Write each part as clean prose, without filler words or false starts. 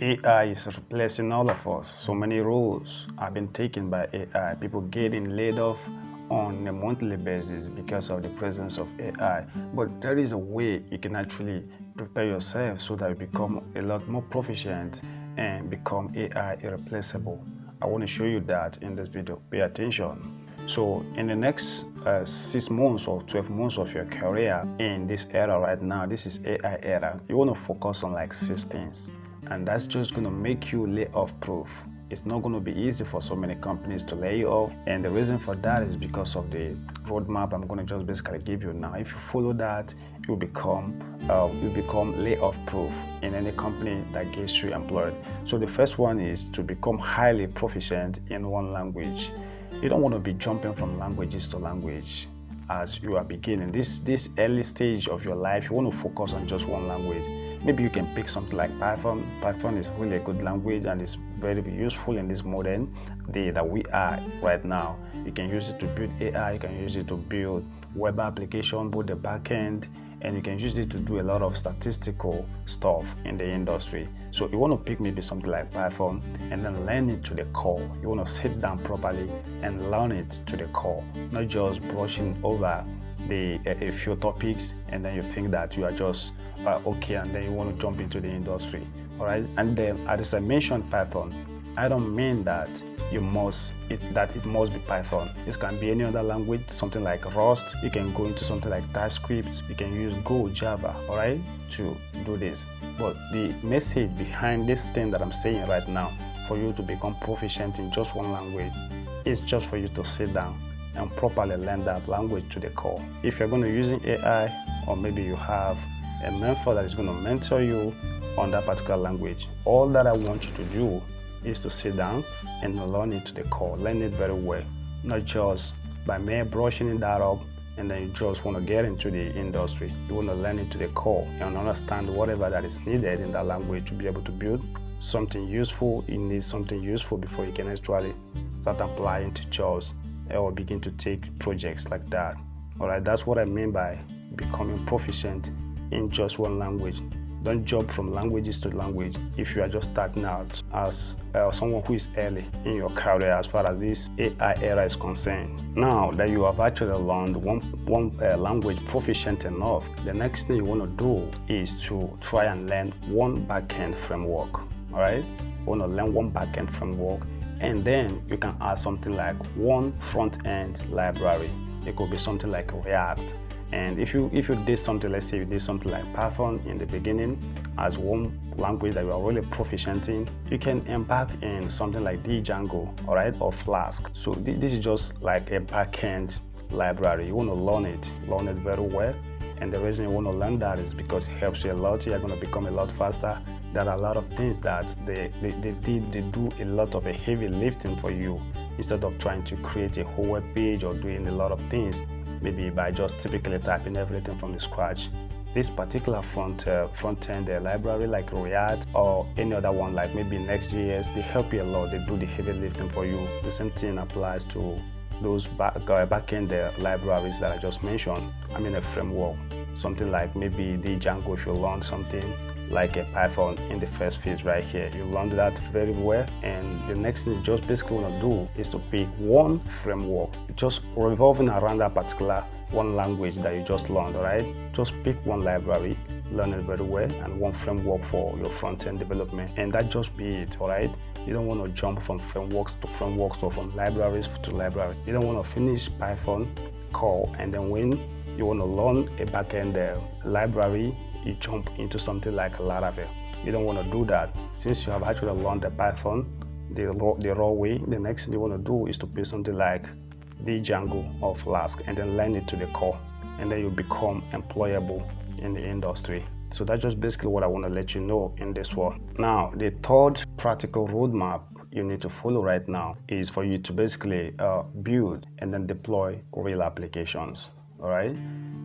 AI is replacing all of us. So many roles have been taken by AI. People getting laid off on a monthly basis because of the presence of AI. But there is a way you can actually prepare yourself so that you become a lot more proficient and become AI irreplaceable. I want to show you that in this video. Pay attention. So in the next 6 months or 12 months of your career in this era right now, this is AI era, you want to focus on like 6 things. And that's just going to make you layoff proof. It's not going to be easy for so many companies to lay you off, and the reason for that is because of the roadmap I'm going to just basically give you now. If you follow that, you'll become layoff proof in any company that gets you employed. So the first one is to become highly proficient in one language. You don't want to be jumping from languages to language as you are beginning this early stage of your life. You want to focus on just one language. Maybe you can pick something like Python. Python is really a good language and it's very useful in this modern day that we are right now. You can use it to build AI, you can use it to build web application, both the back end, and you can use it to do a lot of statistical stuff in the industry. So you want to pick maybe something like Python and then learn it to the core. You want to sit down properly and learn it to the core, not just brushing over a few topics and then you think that you are just okay, and then you want to jump into the industry. All right, and then as I mentioned Python, I don't mean that it must be Python. It can be any other language, something like Rust. You can go into something like TypeScript. You can use Go, Java, all right, to do this. But the message behind this thing that I'm saying right now, for you to become proficient in just one language, is just for you to sit down and properly learn that language to the core. If you're going to be using AI, or maybe you have a mentor that is going to mentor you on that particular language, all that I want you to do is to sit down and learn it to the core. Learn it very well, not just by mere brushing that up and then you just want to get into the industry. You want to learn it to the core and understand whatever that is needed in that language to be able to build something useful. You need something useful before you can actually start applying to jobs or begin to take projects like that. All right, that's what I mean by becoming proficient in just one language. Don't jump from languages to language if you are just starting out as someone who is early in your career as far as this AI era is concerned. Now that you have actually learned one language proficient enough, the next thing you want to do is to try and learn one backend framework. All right, you want to learn one backend framework, and then you can add something like one front-end library. It could be something like React. And if you did something, let's say you did something like Python in the beginning as one language that you are really proficient in, you can embark in something like Django, all right, or Flask. So this is just like a backend library. You want to learn it very well. And the reason you want to learn that is because it helps you a lot. You're going to become a lot faster. There are a lot of things that they do a lot of a heavy lifting for you instead of trying to create a whole web page or doing a lot of things maybe by just typically typing everything from the scratch. This particular front-end library like React or any other one like maybe Next.js, they help you a lot. They do the heavy lifting for you. The same thing applies to those back-end libraries that I just mentioned. I mean a framework, something like maybe Django. If you learn something like a Python in the first phase right here, you learned that very well, and the next thing you just basically want to do is to pick one framework, just revolving around that particular one language that you just learned. All right, just pick one library, learn it very well, and one framework for your front-end development, and that just be it. All right, you don't want to jump from frameworks to frameworks or from libraries to library. You don't want to finish Python core and then when you want to learn a backend library, you jump into something like Laravel. You don't want to do that. Since you have actually learned the Python the raw way, the next thing you want to do is to pick something like Django or Flask and then learn it to the core, and then you become employable in the industry. So that's just basically what I want to let you know in this one. Now, the third practical roadmap you need to follow right now is for you to basically build and then deploy real applications. All right,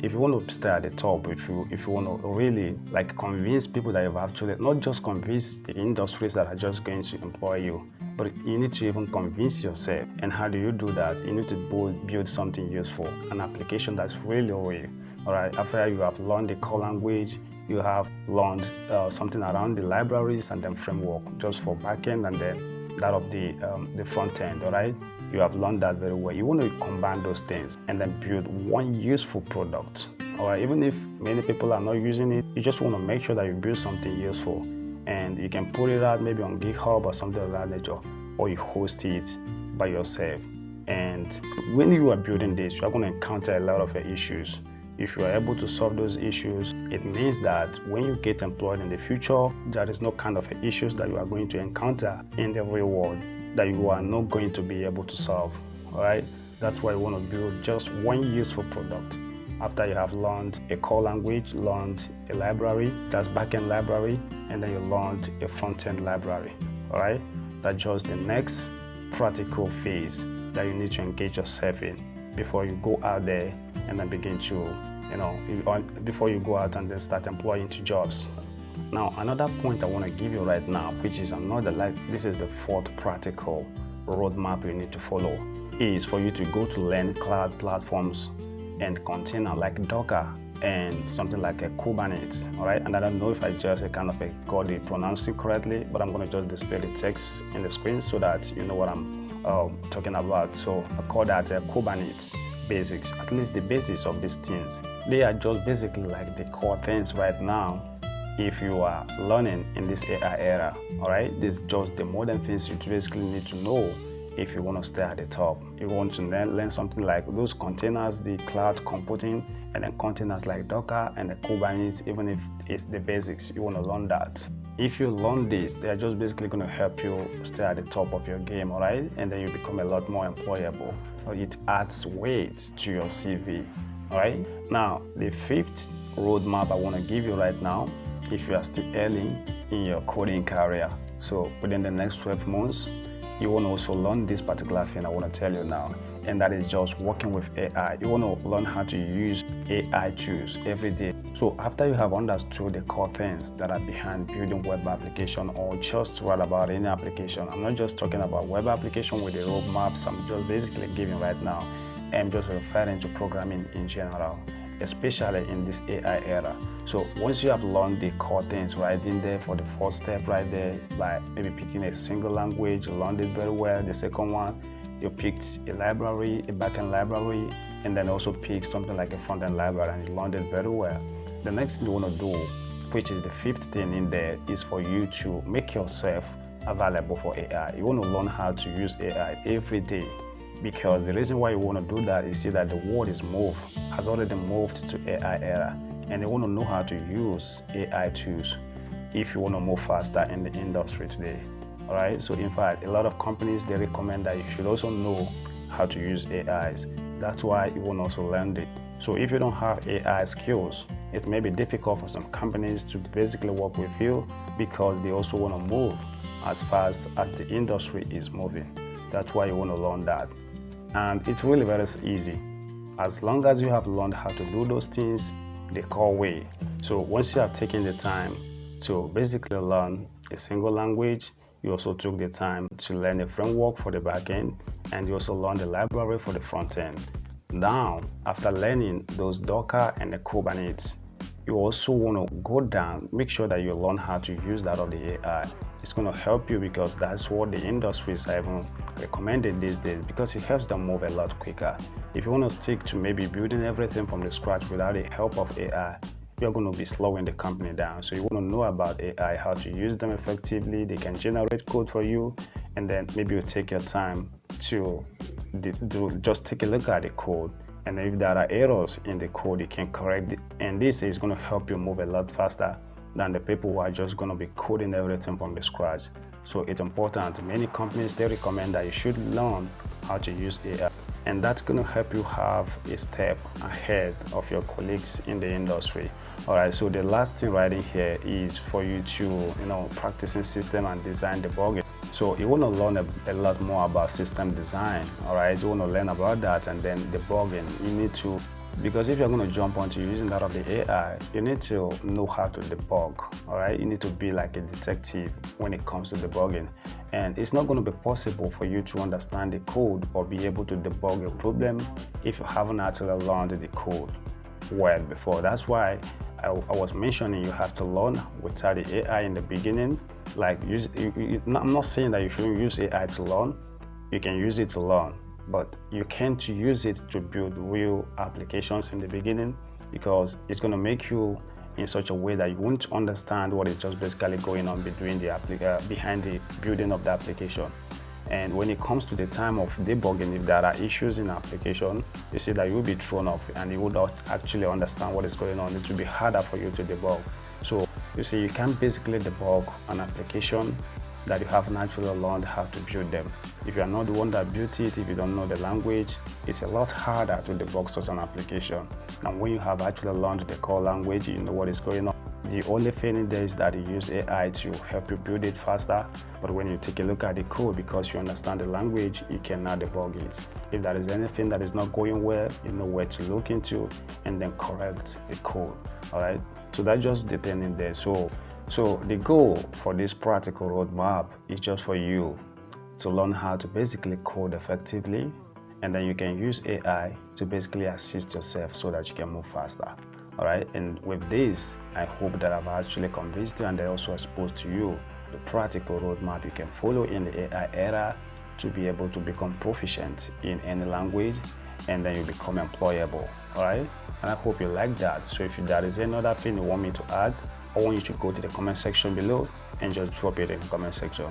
if you want to stay at the top, if you want to really like convince people that you've actually not just convince the industries that are just going to employ you, but you need to even convince yourself. And how do you do that? You need to build something useful, an application that's really real. All right, after you have learned the core language, you have learned something around the libraries and then framework just for backend and then that of the front end, all right? You have learned that very well. You want to combine those things and then build one useful product, all right? Even if many people are not using it, you just want to make sure that you build something useful and you can put it out maybe on GitHub or something of that nature, or you host it by yourself. And when you are building this, you are going to encounter a lot of issues. If you are able to solve those issues, it means that when you get employed in the future, there is no kind of issues that you are going to encounter in the real world that you are not going to be able to solve, all right? That's why you want to build just one useful product. After you have learned a core language, learned a library, that's backend library, and then you learned a front-end library, all right? That's just the next practical phase that you need to engage yourself in before you go out there and then begin to, before you go out and then start employing to jobs. Now, another point I want to give you right now, which is this is the fourth practical roadmap you need to follow, is for you to go to learn cloud platforms and container like Docker and something like a Kubernetes, all right? And I don't know if I just got it pronounced correctly, but I'm going to just display the text in the screen so that you know what I'm talking about. So I call that Kubernetes basics, at least the basics of these things. They are just basically like the core things right now if you are learning in this AI era, all right? This is just the modern things you basically need to know if you want to stay at the top. You want to learn something like those containers, the cloud computing, and then containers like Docker and the Kubernetes, even if it's the basics, you want to learn that. If you learn this, they're just basically going to help you stay at the top of your game, all right? And then you become a lot more employable. It adds weight to your CV, all right? Now, the fifth roadmap I want to give you right now, if you are still early in your coding career, so within the next 12 months, you want to also learn this particular thing I want to tell you now, and that is just working with AI. You want to learn how to use AI tools every day. So after you have understood the core things that are behind building web application or just write about any application, I'm not just talking about web application with the roadmaps I'm just basically giving right now. I'm just referring to programming in general, especially in this AI era. So once you have learned the core things right in there for the first step right there, by maybe picking a single language, you learned it very well. The second one, you picked a library, a backend library, and then also picked something like a front-end library and you learned it very well. The next thing you want to do, which is the fifth thing in there, is for you to make yourself available for AI. You want to learn how to use AI every day, because the reason why you want to do that is see that the world has already moved to AI era, and you want to know how to use AI tools if you want to move faster in the industry today. All right, so in fact, a lot of companies, they recommend that you should also know how to use AIs. That's why you want to also learn it. So if you don't have AI skills, it may be difficult for some companies to basically work with you, because they also want to move as fast as the industry is moving. That's why you want to learn that. And it's really very easy, as long as you have learned how to do those things the core way. So once you have taken the time to basically learn a single language, you also took the time to learn a framework for the backend, and you also learned the library for the front end. Now, after learning those Docker and the Kubernetes, you also want to go down, make sure that you learn how to use that of the AI. It's going to help you, because that's what the industries are even recommended these days, because it helps them move a lot quicker. If you want to stick to maybe building everything from the scratch without the help of AI, you're going to be slowing the company down. So you want to know about AI, how to use them effectively. They can generate code for you, and then maybe you take your time to just take a look at the code, and if there are errors in the code, you can correct it. And this is going to help you move a lot faster than the people who are just going to be coding everything from the scratch. So it's important. Many companies, they recommend that you should learn how to use AI, and that's going to help you have a step ahead of your colleagues in the industry. All right, so the last thing right in here is for you to, practicing system and design debugging. So you want to learn a lot more about system design, all right? You want to learn about that, and then debugging. You need to, because if you're going to jump onto using that of the AI, you need to know how to debug, all right? You need to be like a detective when it comes to debugging. And it's not going to be possible for you to understand the code or be able to debug a problem if you haven't actually learned the code well before. That's why I was mentioning, you have to learn without the AI in the beginning. Like, I'm not saying that you shouldn't use AI to learn. You can use it to learn, but you can't use it to build real applications in the beginning, because it's going to make you in such a way that you won't understand what is just basically going on behind the building of the application. And when it comes to the time of debugging, if there are issues in the application, you see that you will be thrown off and you would not actually understand what is going on. It will be harder for you to debug. So you see, you can basically debug an application that you have naturally learned how to build them. If you are not the one that built it, if you don't know the language, it's a lot harder to debug such an application. And when you have actually learned the core language, you know what is going on. The only thing in there is that you use AI to help you build it faster, but when you take a look at the code, because you understand the language, you cannot debug it. If there is anything that is not going well, you know where to look into and then correct the code. All right, so that just depending there. So the goal for this practical roadmap is just for you to learn how to basically code effectively, and then you can use AI to basically assist yourself so that you can move faster. All right, and with this, I hope that I've actually convinced you and I also exposed to you the practical roadmap you can follow in the AI era to be able to become proficient in any language, and then you become employable. All right, and I hope you like that. So if there is any other thing you want me to add, I want you to go to the comment section below and just drop it in the comment section,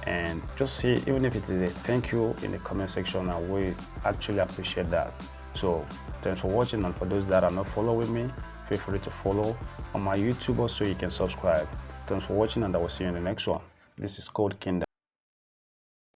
and just say, even if it is a thank you in the comment section, I will actually appreciate that. So thanks for watching, and for those that are not following me, feel free to follow on my YouTube, so you can subscribe. Thanks for watching, and I will see you in the next one. This is Code Kingdom.